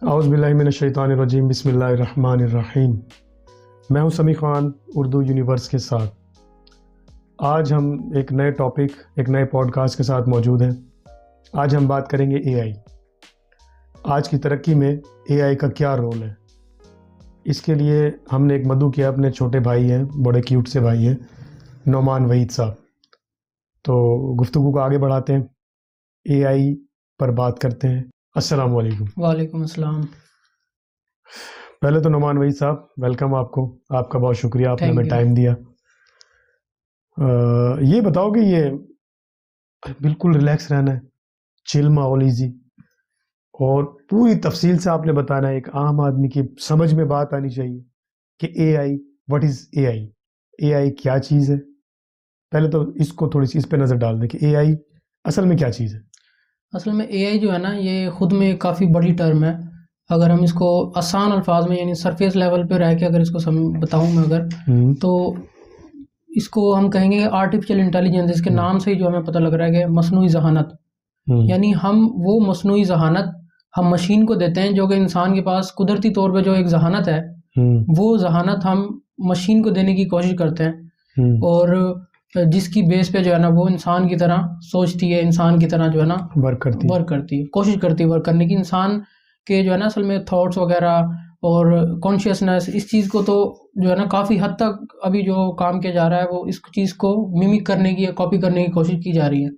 औज़ुबिल्लाहिमिनश्शैतानिर्रजीम बिस्मिल्लाहिर्रहमानिर्रहीम। मैं हूं समी ख़ान उर्दू यूनिवर्स के साथ। आज हम एक नए टॉपिक, एक नए पॉडकास्ट के साथ मौजूद हैं। आज हम बात करेंगे एआई। आज की तरक्की में एआई का क्या रोल है। इसके लिए हमने एक मदऊ किया, अपने छोटे भाई हैं, बड़े क्यूट से भाई हैं, नौमान वहीद साहब। तो गुफ्तगू को आगे बढ़ाते हैं, एआई पर बात करते हैं। अस्सलाम वालेकुम। वालेकुम अस्सलाम। पहले तो नौमान वहीद साहब, वेलकम आपको, आपका बहुत शुक्रिया, आपने हमें टाइम दिया। ये बताओ कि ये बिल्कुल रिलैक्स रहना है, चिल माहौल, इजी, और पूरी तफसील से आपने बताना है, एक आम आदमी की समझ में बात आनी चाहिए कि AI, what is AI, AI क्या चीज़ है। पहले तो इसको थोड़ी सी इस पे नज़र डाल दें कि एआई असल में क्या चीज़ है। असल में एआई जो है ना, ये ख़ुद में काफ़ी बड़ी टर्म है। अगर हम इसको आसान अल्फाज में, यानी सरफेस लेवल पे रह के अगर इसको बताऊं मैं अगर, तो इसको हम कहेंगे आर्टिफिशियल इंटेलिजेंस। इसके नाम से ही जो हमें पता लग रहा है कि मसनूई ज़हानत, यानी हम वो मसनूई ज़हानत हम मशीन को देते हैं जो कि इंसान के पास कुदरती तौर पे जो एक ज़हानत है, वो ज़हानत हम मशीन को देने की कोशिश करते हैं, और जिसकी बेस पे जो है ना वो इंसान की तरह सोचती है, इंसान की तरह जो है ना वर्क करती है, कोशिश करती है वर्क करने की। इंसान के जो है ना असल में थॉट्स वगैरह और कॉन्शियसनेस, इस चीज़ को तो जो है ना काफ़ी हद तक अभी जो काम किया जा रहा है वो इस चीज़ को मिमिक करने की या कॉपी करने की कोशिश की जा रही है।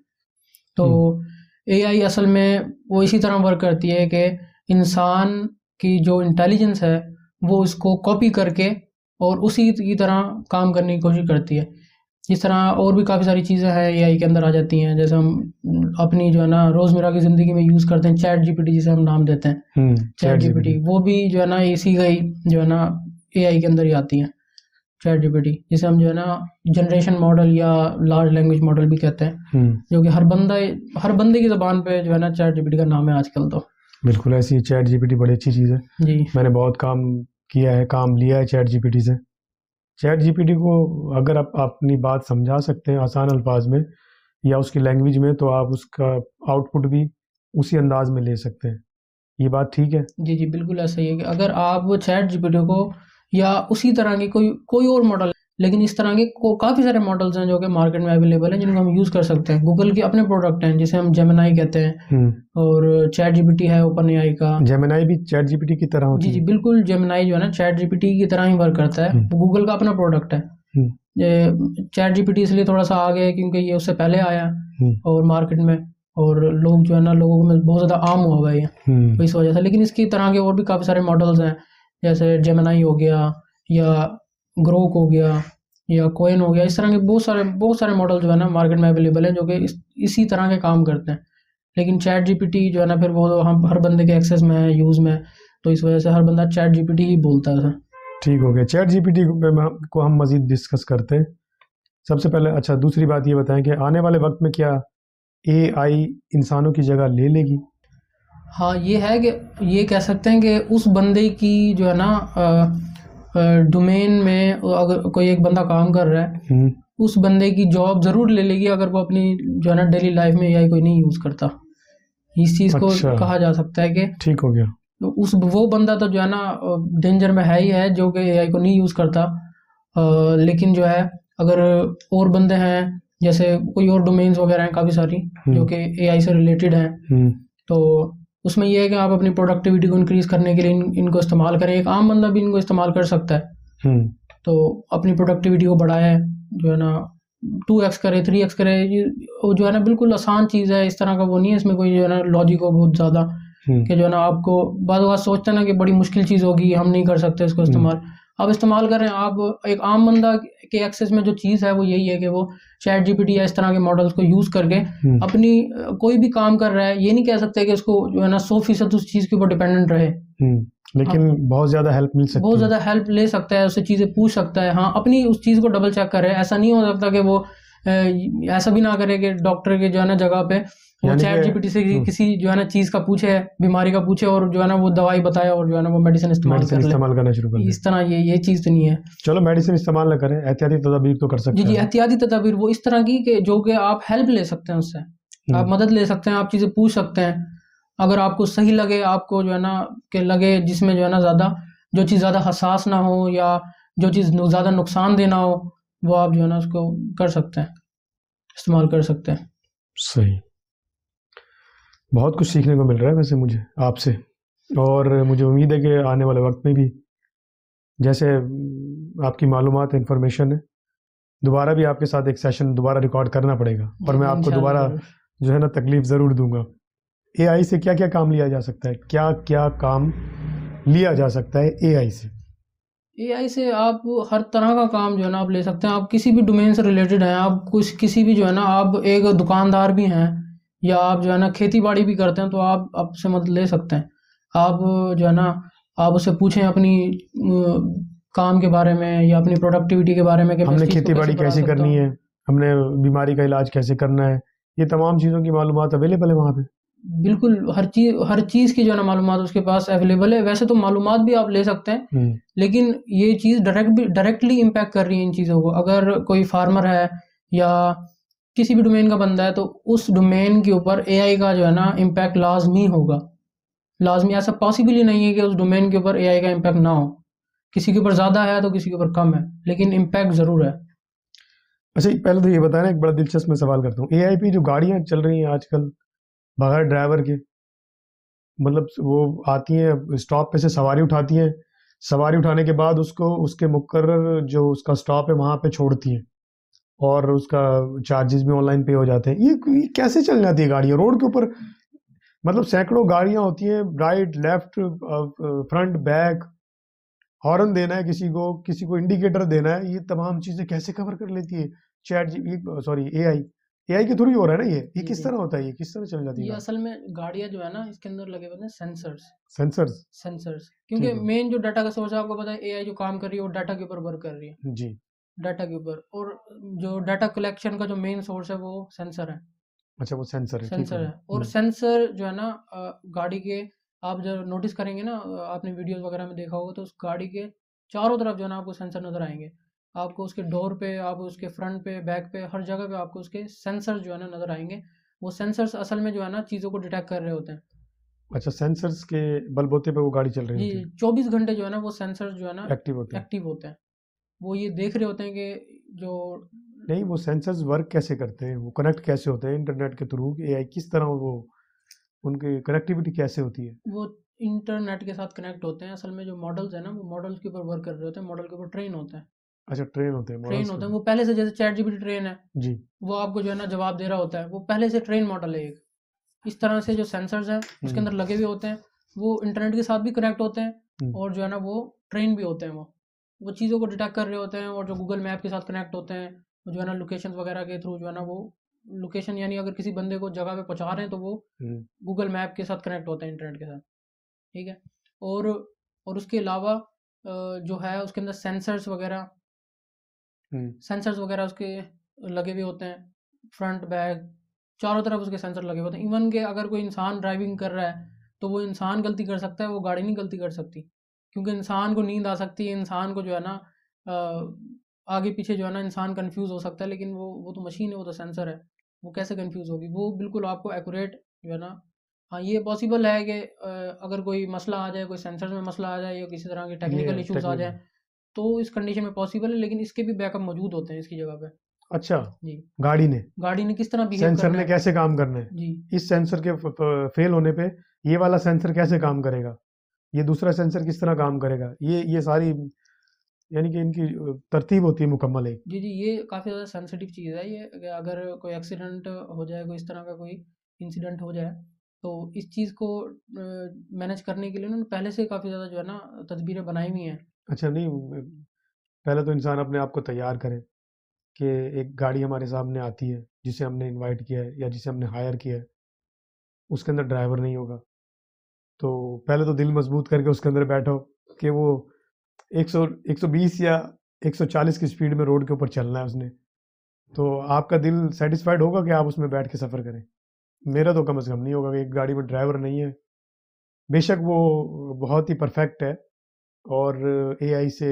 तो एआई असल में वो इसी तरह वर्क करती है कि इंसान की जो इंटेलिजेंस है वो इसको कॉपी करके और उसी की तरह काम करने की कोशिश करती है। इस तरह और भी काफ़ी सारी चीज़ें हैं एआई के अंदर आ जाती हैं। जैसे हम अपनी जो है ना रोज़मर्रा की ज़िंदगी में यूज़ करते हैं चैट जीपीटी, जिसे हम नाम देते हैं चैट जीपीटी, वो भी जो है ना इसी का ही जो है ना एआई के अंदर ही आती है चैट जीपीटी, जिसे हम जो है ना जनरेशन मॉडल या लार्ज लैंग्वेज मॉडल भी कहते हैं, जो कि हर बंदे की ज़बान पे जो है ना चैट जीपीटी का नाम है आजकल। तो बिल्कुल ऐसी चैट जीपीटी बड़ी अच्छी चीज़ है जी। मैंने बहुत काम किया है, काम लिया है चैट जीपीटी से। चैट जीपीटी को अगर आप अपनी बात समझा सकते हैं आसान अल्फाज में या उसकी लैंग्वेज में, तो आप उसका आउटपुट भी उसी अंदाज में ले सकते हैं। ये बात ठीक है? जी जी, बिल्कुल ऐसा ही है कि अगर आप चैट जीपीटी को या उसी तरह की कोई और मॉडल, लेकिन इस तरह के काफ़ी सारे मॉडल्स हैं जो कि मार्केट में अवेलेबल हैं, जिनको हम यूज़ कर सकते हैं। गूगल के अपने प्रोडक्ट हैं जिसे हम जेमिनाई कहते हैं, और चैट जीपीटी है ओपन एआई का। जेमिनाई भी चैट जीपीटी की तरह होती है? जी जी बिल्कुल, जेमिनाई जो है ना चैट जीपीटी की तरह ही वर्क करता है। गूगल का अपना प्रोडक्ट है। चैट जीपीटी इसलिए थोड़ा सा आगे है क्योंकि ये उससे पहले आया और मार्केट में, और लोग जो है ना लोगों में बहुत ज़्यादा आम हुआ है ये, तो इस वजह से। लेकिन इसकी तरह के और भी काफ़ी सारे मॉडल्स हैं, जैसे जेमिनाई हो गया या ग्रोक हो गया या कोइन हो गया। इस तरह के बहुत सारे मॉडल जो है ना मार्केट में अवेलेबल हैं जो कि इसी तरह के काम करते हैं। लेकिन चैट जीपीटी जो है ना फिर वो हम हर बंदे के एक्सेस में है, यूज़ में, तो इस वजह से हर बंदा चैट जीपीटी ही बोलता है। ठीक हो गया, चैट जीपीटी को हम मज़ीद डिस्कस करते हैं। सबसे पहले अच्छा, दूसरी बात ये बताएं कि आने वाले वक्त में क्या एआई इंसानों की जगह ले लेगी? हाँ, ये है कि ये कह सकते हैं कि उस बंदे की जो है ना डोमेन में अगर कोई एक बंदा काम कर रहा है, उस बंदे की जॉब ज़रूर ले लेगी अगर वो अपनी जो है ना डेली लाइफ में एआई कोई नहीं यूज़ करता। इस चीज़ को कहा जा सकता है कि ठीक हो गया, तो वो बंदा तो जो है ना डेंजर में है ही है जो कि एआई को नहीं यूज़ करता। लेकिन जो है अगर और बंदे हैं, जैसे कोई और डोमेन्स वगैरह हैं काफ़ी सारी जो कि एआई से रिलेटेड हैं, तो उसमें यह है कि आप अपनी प्रोडक्टिविटी को इंक्रीज़ करने के लिए इनको इस्तेमाल करें। एक आम बंदा भी इनको इस्तेमाल कर सकता है, तो अपनी प्रोडक्टिविटी को बढ़ाए, जो है ना 2x करे, 3x करे। वो जो है ना बिल्कुल आसान चीज़ है, इस तरह का वो नहीं है, इसमें कोई जो है ना लॉजिक हो बहुत ज़्यादा कि जो है ना आपको बात सोचते हैं ना कि बड़ी मुश्किल चीज़ होगी, हम नहीं कर सकते इसको इस्तेमाल। आप इस्तेमाल करें। आप एक आम बंदा के एक्सेस में जो चीज़ है वो यही है कि वो चैट जीपीटी या इस तरह के मॉडल्स को यूज़ करके अपनी कोई भी काम कर रहा है। ये नहीं कह सकते कि इसको जो है ना 100% उस चीज़ के ऊपर डिपेंडेंट रहे, लेकिन बहुत ज़्यादा हेल्प मिल सकती है, बहुत ज़्यादा हेल्प ले सकता है, उससे चीज़ें पूछ सकता है। हाँ, अपनी उस चीज़ को डबल चेक करे। ऐसा नहीं हो सकता कि वो ऐसा भी ना करे कि डॉक्टर के जो है ना जगह पे वो चैट जीपीटी से किसी जो है ना चीज़ का पूछे, बीमारी का पूछे, और जो है ना वो दवाई बताए और जो है ना वो मेडिसिन इस्तेमाल करना शुरू कर। इस तरह ये चीज़ तो नहीं है। चलो, मेडिसिन इस्तेमाल ना करें, एहतियाती तदाबीर तो कर सकते हैं। जी, एहतियाती तदाबीर वो इस तरह की कि जो कि आप हेल्प ले सकते हैं, उससे आप मदद ले सकते हैं, आप चीज़ें पूछ सकते हैं। अगर आपको सही लगे, आपको जो है ना कि लगे जिसमें जो है ना ज़्यादा जो चीज़ ज़्यादा हसास ना हो या जो चीज़ ज़्यादा नुकसान देना हो, वो आप जो है ना उसको कर सकते हैं, इस्तेमाल कर सकते हैं। सही। बहुत कुछ सीखने को मिल रहा है वैसे मुझे आपसे, और मुझे उम्मीद है कि आने वाले वक्त में भी जैसे आपकी मालूमात इन्फॉर्मेशन है, दोबारा भी आपके साथ एक सेशन दोबारा रिकॉर्ड करना पड़ेगा, और मैं आपको इंशाल्लाह दोबारा ज़रूर। जो है ना तकलीफ ज़रूर दूंगा। एआई से क्या क्या काम लिया जा सकता है, क्या क्या काम लिया जा सकता है एआई से? एआई से आप हर तरह का काम जो है ना आप ले सकते हैं। आप किसी भी डोमेन से रिलेटेड हैं, आप कुछ किसी भी जो है ना आप एक दुकानदार भी हैं या आप जो है ना खेती बाड़ी भी करते हैं, तो आप आपसे मदद ले सकते हैं। आप जो है ना आप उससे पूछें अपनी काम के बारे में या अपनी प्रोडक्टिविटी के बारे में कि मैं हमने इस चीज़ को खेती कैसे बाड़ी बढ़ा कैसे सकता करनी हूँ। है, हमने बीमारी का इलाज कैसे करना है, ये तमाम चीज़ों की मालूमात अवेलेबल है वहाँ पे। बिल्कुल हर चीज़ की जो है ना मालूमात उसके पास अवेलेबल है। वैसे तो मालूमात भी आप ले सकते हैं, हम्म, लेकिन ये चीज़ डायरेक्टली इम्पैक्ट कर रही है इन चीज़ों को। अगर कोई फार्मर है या किसी भी डोमेन का बंदा है, तो उस डोमेन के ऊपर एआई का जो है ना इम्पैक्ट लाजमी होगा। लाजमी, ऐसा पॉसिबल ही नहीं है कि उस डोमेन के ऊपर एआई का इम्पैक्ट ना हो। किसी के ऊपर ज़्यादा है तो किसी के ऊपर कम है, लेकिन इम्पैक्ट ज़रूर है। अच्छा पहले तो ये बताया ना, एक बड़ा दिलचस्प मैं सवाल करता हूँ, एआई पे जो गाड़ियाँ चल रही हैं आजकल बगैर ड्राइवर के, मतलब वो आती हैं स्टॉप पे से सवारी उठाती हैं, सवारी उठाने के बाद उसको उसके मुकर्रर जो उसका स्टॉप है वहाँ पे छोड़ती हैं, और उसका चार्जेस भी ऑनलाइन पे हो जाते हैं। ये कैसे चल जाती है गाड़ियाँ रोड के ऊपर? मतलब सैकड़ों गाड़ियाँ होती हैं, right left front back, horn देना है किसी को इंडिकेटर देना है, ये तमाम चीजें कैसे कवर कर लेती है चैट जी, सॉरी एआई? एआई के थ्रू ही हो रहा है ना ये जी किस जी। तरह होता है, ये किस तरह चल जाती है ये गाड़ी? असल में गाड़ियाँ जो है ना इसके अंदर लगे हुए हैं सेंसर्स। सेंसर्स? सेंसर्स, क्योंकि ठीक है। मेन जो डाटा का सोर्स है आपको पता है, एआई जो काम कर रही है वो डाटा के ऊपर वर्क कर रही है। जी। डाटा के ऊपर, और जो डाटा कलेक्शन का जो मेन सोर्स है वो सेंसर है। अच्छा वो सेंसर है, ठीक है सेंसर भाई। है, और सेंसर जो है ना गाड़ी के, आप जब नोटिस करेंगे ना, आपने वीडियोस वगैरह में देखा होगा, तो उस गाड़ी के चारों तरफ जो है ना आपको सेंसर नजर आएंगे। आपको उसके डोर पे, आपको उसके फ्रंट पे, बैक पे, हर जगह पे आपको उसके सेंसर जो है ना नजर आएंगे। वो सेंसर्स असल में जो है ना चीज़ों को डिटेक्ट कर रहे होते हैं। अच्छा सेंसर्स के बलबूते पे वो गाड़ी चल रही जी, होती है, 24 घंटे जो है ना वो सेंसर जो है ना एक्टिव होते हैं? एक्टिव होते हैं। वो ये देख रहे होते हैं कि जो नहीं वो सेंसर्स वर्क कैसे करते हैं, वो कनेक्ट कैसे होते हैं इंटरनेट के थ्रू, एआई किस तरह वो उनकी कनेक्टिविटी कैसे होती है? वो इंटरनेट के साथ कनेक्ट होते हैं। असल में जो मॉडल्स है ना वो मॉडल्स के ऊपर वर्क कर रहे होते हैं, मॉडल के ऊपर ट्रेन होते हैं। अच्छा ट्रेन होते हैं ट्रेन मॉडल्स के होते हैं ऊपर। वो पहले से, जैसे चैट जीपीटी ट्रेन है, जी। वो आपको जो है ना जवाब दे रहा होता है, वो पहले से ट्रेन मॉडल है एक। इस तरह से जो सेंसर्स हैं उसके हम्म, अंदर लगे हुए होते हैं, वो इंटरनेट के साथ भी कनेक्ट होते हैं, हम्म, और जो है ना वो ट्रेन भी होते हैं। वो चीज़ों को डिटेक्ट कर रहे होते हैं, और जो गूगल मैप के साथ कनेक्ट होते हैं, वो जो है ना लोकेशन वगैरह के थ्रू जो है ना वो लोकेशन, यानी अगर किसी बंदे को जगह पे पहुंचा रहे हैं तो वो हम्म, गूगल मैप के साथ कनेक्ट होते हैं इंटरनेट के साथ। ठीक है। और उसके अलावा जो है उसके अंदर हम्म। सेंसर्स वगैरह उसके लगे हुए होते हैं, फ्रंट बैक चारों तरफ उसके सेंसर लगे हुए होते हैं। इवन के अगर कोई इंसान ड्राइविंग कर रहा है तो वो इंसान गलती कर सकता है, वो गाड़ी नहीं गलती कर सकती, क्योंकि इंसान को नींद आ सकती है, इंसान को जो है ना आगे पीछे जो है ना इंसान कंफ्यूज हो सकता है, लेकिन वो तो मशीन है, वो तो सेंसर है, वो कैसे कंफ्यूज होगी? वो बिल्कुल आपको एक्यूरेट जो है ना। हाँ, ये पॉसिबल है कि अगर कोई मसला आ जाए, कोई सेंसर में मसला आ जाए या किसी तरह के टेक्निकल ये इश्यूज आ टेक्निकल। जाए, तो इस कंडीशन में पॉसिबल है, लेकिन इसके भी बैकअप मौजूद होते हैं इसकी जगह पे। अच्छा जी। गाड़ी ने, गाड़ी ने किस तरह बिहेव सेंसर करना ने है। कैसे काम करना है, जी। इस सेंसर के फेल होने पे ये वाला सेंसर कैसे काम करेगा, ये दूसरा सेंसर किस तरह काम करेगा, ये सारी यानी कि इनकी तरतीब होती है मुकम्मल एक। जी, जी, ये काफ़ी ज़्यादा सेंसिटिव चीज़ है ये, कि अगर कोई एक्सीडेंट हो जाए, कोई इस तरह का कोई इंसिडेंट हो जाए, तो इस चीज़ को मैनेज करने के लिए उन्होंने पहले से काफ़ी ज़्यादा जो है ना तदबीरें बनाई हुई हैं। अच्छा नहीं, पहले तो इंसान अपने आप को तैयार करे कि एक गाड़ी हमारे सामने आती है जिसे हमने इनवाइट किया है या जिसे हमने हायर किया है, उसके अंदर ड्राइवर नहीं होगा, तो पहले तो दिल मजबूत करके उसके अंदर बैठो कि वो 100 120 या 140 की स्पीड में रोड के ऊपर चलना है उसने, तो आपका दिल सेटिस्फाइड होगा कि आप उसमें बैठ के सफ़र करें? मेरा तो कम से कम नहीं होगा कि एक गाड़ी में ड्राइवर नहीं है। बेशक वो बहुत ही परफेक्ट है, और एआई से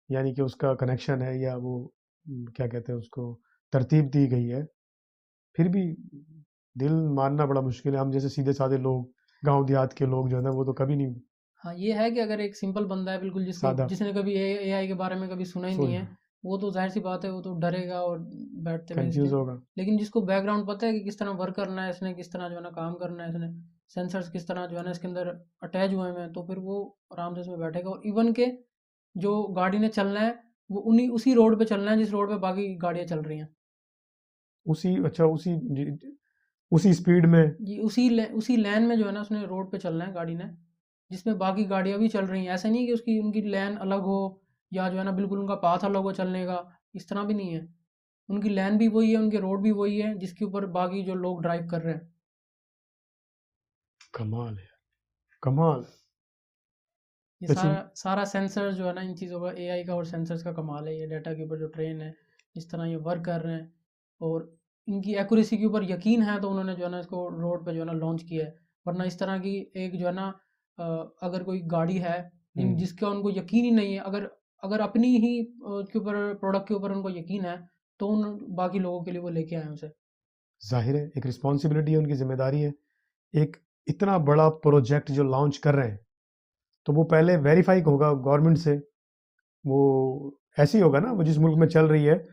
यानी कि उसका कनेक्शन है, या वो क्या कहते हैं उसको तरतीब दी गई है, फिर भी दिल मानना बड़ा मुश्किल है। हम जैसे सीधे साधे लोग, गांव देहात के लोग जो है ना, वो तो कभी नहीं हाँ, ये है कि अगर एक सिंपल बंदा है बिल्कुल, सादा जिसने कभी एआई के बारे में कभी सुना ही नहीं सुन है, वो तो जाहिर सी बात है, वो तो डरेगा और बैठते में कंफ्यूज इसलिए। होगा। लेकिन जिसको बैकग्राउंड पता है कि किस तरह वर्क करना है इसने, किस तरह जो है ना काम करना है इसने, सेंसर्स किस तरह जो है ना इसके अंदर अटैच हुए हैं, तो फिर वो आराम से इसमें बैठेगा। और इवन के जो गाड़ी ने चलना है वो उसी रोड पे चलना है जिस रोड पे बाकी गाड़ियाँ चल रही हैं। अच्छा उसी स्पीड में। जी, उसी लेन में जो है ना उसने रोड पे चलना है गाड़ी ने, जिसमें बाकी गाड़ियाँ भी चल रही हैं। ऐसा नहीं है कि उसकी उनकी लेन अलग हो या जो है ना बिल्कुल उनका पाथ अलग हो चलने का, इस तरह भी नहीं है। उनकी लेन भी वही है, उनके रोड भी वही है जिसके ऊपर बाकी जो लोग ड्राइव कर रहे हैं। कमाल है, कमाल। ये अच्छा। सारा सारा सेंसर जो है ना इन चीज़ों का, एआई का और सेंसर्स का कमाल है। ये डाटा के ऊपर जो ट्रेन है, इस तरह ये वर्क कर रहे हैं और इनकी एक्यूरेसी के ऊपर यकीन है, तो उन्होंने जो है ना इसको रोड पे जो है ना लॉन्च किया है। वरना इस तरह की एक जो है ना अगर कोई गाड़ी है जिसका उनको यकीन ही नहीं है, अगर अगर अपनी ही के ऊपर प्रोडक्ट के ऊपर उनको यकीन है, तो उन बाकी लोगों के लिए वो लेके आए हैं उसे। जाहिर है एक रिस्पॉन्सिबिलिटी है, उनकी जिम्मेदारी है। एक इतना बड़ा प्रोजेक्ट जो लॉन्च कर रहे हैं, तो वो पहले वेरीफाई होगा गवर्नमेंट से। वो ऐसे ही होगा ना, वो जिस मुल्क में चल रही है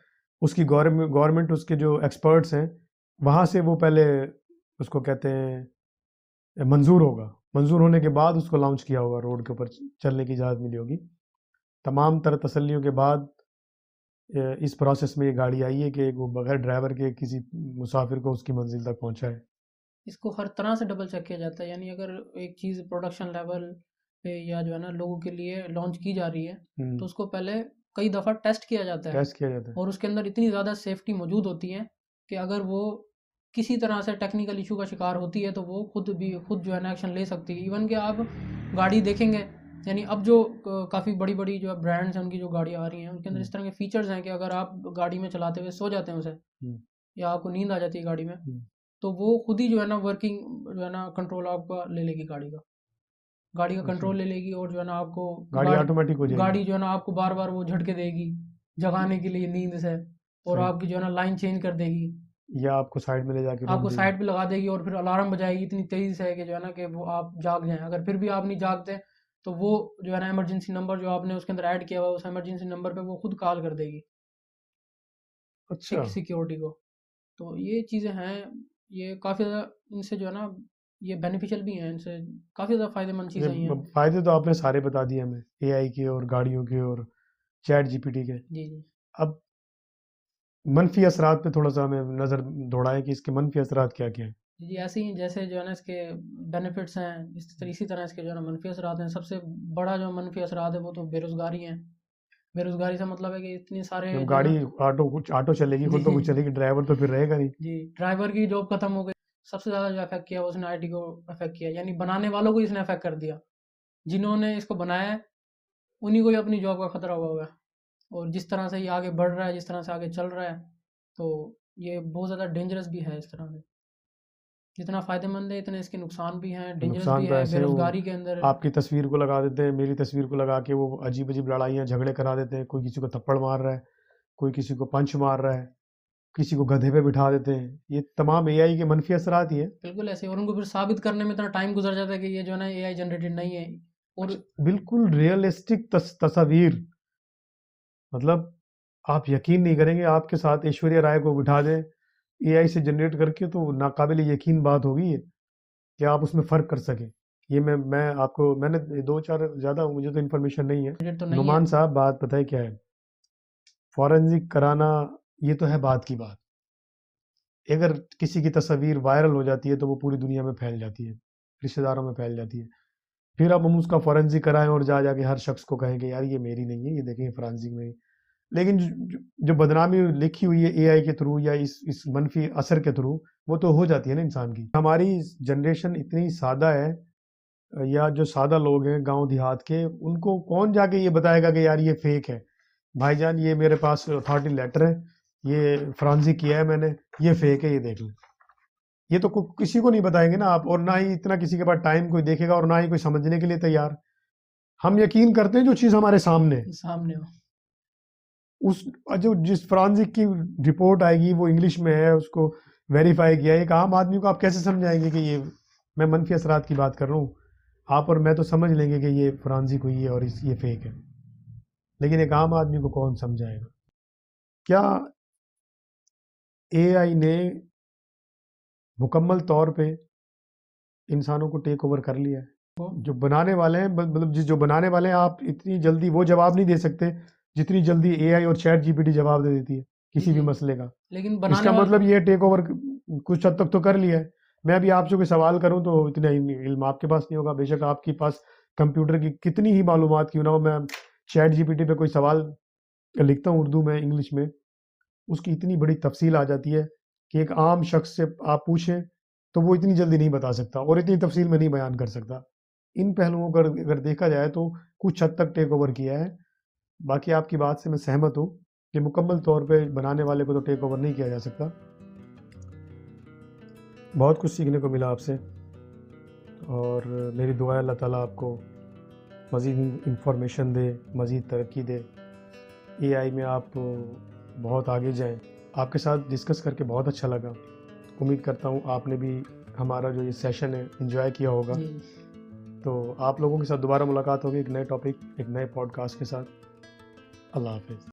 उसकी गवर्नमेंट उसके जो एक्सपर्ट्स हैं वहाँ से वो पहले उसको कहते हैं मंजूर होगा। मंजूर होने के बाद उसको लॉन्च किया होगा, रोड के ऊपर चलने की इजाज़त मिली होगी। तमाम तरह तसल्लियों के बाद इस प्रोसेस में ये गाड़ी आई है कि वो बगैर ड्राइवर के किसी मुसाफिर को उसकी मंजिल तक पहुंचाए। इसको हर तरह से डबल चेक किया जाता है। यानी अगर एक चीज़ प्रोडक्शन लेवल पे या जो है ना लोगों के लिए लॉन्च की जा रही है, तो उसको पहले कई दफ़ा टेस्ट किया जाता है टेस्ट किया जाता है। और उसके अंदर इतनी ज़्यादा सेफ्टी मौजूद होती है कि अगर वो किसी तरह से टेक्निकल इशू का शिकार होती है, तो वो खुद जो है ना एक्शन ले सकती है। इवन कि आप गाड़ी देखेंगे, यानी अब जो काफ़ी बड़ी बड़ी जो ब्रांड्स हैं उनकी जो गाड़ियाँ आ रही हैं, उनके अंदर इस तरह के फीचर्स हैं कि अगर आप गाड़ी में चलाते हुए सो जाते हैं उसे, या आपको नींद आ जाती है गाड़ी में, तो वो खुद ही जो है ना वर्किंग जो है ना कंट्रोल आपका ले लेगी, गाड़ी का कंट्रोल ले लेगी। और जो है ना आपको गाड़ी ऑटोमेटिक हो जाएगी। गाड़ी जो है ना आपको बार बार वो झटके देगी जगाने के लिए नींद से, और आपकी जो है ना लाइन चेंज कर देगी, या आपको साइड में ले जाके रोक आपको देगी। साइड पे लगा देगी और फिर अलार्म बजाएगी इतनी तेज़ी से कि जो है ना कि वो आप जाग जाएं। अगर फिर भी आप नहीं जागते, तो वो जो है ना इमरजेंसी नंबर जो आपने उसके अंदर ऐड किया हुआ है, उस इमरजेंसी नंबर पे वो खुद कॉल कर देगी अच्छा। सिक्योरिटी को। तो ये चीज़ें हैं, ये काफ़ी ज़्यादा इनसे जो है ना ये बेनिफिशियल भी हैं, इनसे काफ़ी ज़्यादा फ़ायदेमंद चीज़ें ही हैं। फायदे तो आपने सारे बता दिए हमें, एआई के और गाड़ियों के और चैट जीपीटी के। जी जी अब मनफी असरात पे थोड़ा सा हमें नज़र दौड़ाएं कि इसके मनफी असरात क्या क्या हैं। जी, ऐसे ही जैसे जो है ना इसके बेनिफिट्स हैं, इसी तरह इसके जो है ना मनफी असरात हैं। सबसे बड़ा जो मनफी असरात है वो तो बेरोज़गारी है। बेरोज़गारी से मतलब है कि इतने सारे जब जो है गाड़ी ना ऑटो चलेगी खुद तो कुछ जी चलेगी, ड्राइवर तो फिर रहेगा नहीं। जी, ड्राइवर की जॉब खत्म हो गई। सबसे ज़्यादा जो अफेक्ट किया उसने आईटी को अफेक्ट किया, यानी बनाने वालों को इसने अफेक्ट कर दिया। जिन्होंने इसको बनाया है उन्हीं को ही अपनी जॉब का खतरा हुआ है। और जिस तरह से ये आगे बढ़ रहा है, जिस तरह से आगे चल रहा है, तो ये बहुत ज़्यादा डेंजरस भी है। इस तरह से जितना फ़ायदेमंद है, इतने इसके नुकसान भी हैं, डेंजरस भी नुकसान तो है ऐसे वो बेरोज़गारी के अंदर। आपकी तस्वीर को लगा देते हैं, मेरी तस्वीर को लगा के वो अजीब अजीब लड़ाइयाँ झगड़े करा देते हैं। कोई किसी को थप्पड़ मार रहा है, कोई किसी को पंच मार रहा है, किसी को गधे पे बिठा देते हैं। ये तमाम एआई के मनफी असरात ही है। बिल्कुल ऐसे, और उनको फिर साबित करने में इतना टाइम गुजर जाता है कि ये जो है ना एआई जनरेटेड नहीं है। और बिल्कुल रियलिस्टिक तस्वीर, मतलब आप यकीन नहीं करेंगे, आपके साथ ऐश्वर्या राय को बिठा दें एआई से जनरेट करके, तो नाकाबिल यकीन बात होगी ये कि आप उसमें फ़र्क कर सकें। ये मैं आपको मैंने दो चार, ज़्यादा मुझे तो इन्फॉर्मेशन नहीं है। तो नहीं है। नुमान साहब बात पता है क्या है, फॉरेंसिक कराना ये तो है बात की बात। अगर किसी की तस्वीर वायरल हो जाती है तो वो पूरी दुनिया में फैल जाती है, रिश्तेदारों में फैल जाती है। फिर अब हम उसका फॉरेंसिक कराएं और जाके हर शख्स को कहें कि यार ये मेरी नहीं है, ये देखें फॉरेंसिक में। लेकिन जो बदनामी लिखी हुई है एआई के थ्रू या इस मनफी असर के थ्रू, वो तो हो जाती है ना इंसान की। हमारी जनरेशन इतनी सादा है, या जो सादा लोग हैं गांव देहात के, उनको कौन जाके ये बताएगा कि यार ये फेक है। भाईजान ये मेरे पास अथॉरिटी लेटर है, ये फॉरेंसिक किया है मैंने, ये फेक है, ये देख लो। ये तो किसी को नहीं बताएंगे ना आप, और ना ही इतना किसी के पास टाइम कोई देखेगा, और ना ही कोई समझने के लिए तैयार। हम यकीन करते हैं जो चीज़ हमारे सामने हो। उस जो जिस फॉरेंसिक की रिपोर्ट आएगी वो इंग्लिश में है, उसको वेरीफाई किया। एक आम आदमी को आप कैसे समझाएंगे कि ये, मैं मनफी असरात की बात कर रहा हूँ, आप और मैं तो समझ लेंगे कि ये फॉरेंसिक हुई है और ये फेक है, लेकिन एक आम आदमी को कौन समझाएगा? क्या एआई ने मुकम्मल तौर पे इंसानों को टेक ओवर कर लिया है? जो बनाने वाले हैं, मतलब जो बनाने वाले हैं, आप इतनी जल्दी वो जवाब नहीं दे सकते जितनी जल्दी एआई और चैट जीपीटी जवाब दे देती है किसी भी मसले का। लेकिन इसका मतलब ये टेक ओवर कुछ हद तक तो कर लिया है। मैं अभी आपसे कोई सवाल करूं तो इतना इल्म आपके पास नहीं होगा, बेशक आपके पास कंप्यूटर की कितनी ही मालूमात क्यों ना हो। मैं चैट जीपीटी पे कोई सवाल लिखता हूँ उर्दू में, इंग्लिश में, उसकी इतनी बड़ी तफसील आ जाती है कि एक आम शख्स से आप पूछें तो वो इतनी जल्दी नहीं बता सकता और इतनी तफसील में नहीं बयान कर सकता। इन पहलुओं को अगर देखा जाए तो कुछ हद तक टेक ओवर किया है। बाकी आपकी बात से मैं सहमत हूँ कि मुकम्मल तौर पे बनाने वाले को तो टेक ओवर नहीं किया जा सकता। बहुत कुछ सीखने को मिला आपसे और मेरी दुआ है अल्लाह ताला आपको मज़ीद इंफॉर्मेशन दे, मज़ीद तरक्की दे, एआई में आप बहुत आगे जाएं। आपके साथ डिस्कस करके बहुत अच्छा लगा। उम्मीद करता हूँ आपने भी हमारा जो ये सेशन है एंजॉय किया होगा। तो आप लोगों के साथ दोबारा मुलाकात होगी एक नए टॉपिक, एक नए पॉडकास्ट के साथ। अल्लाह हाफिज़।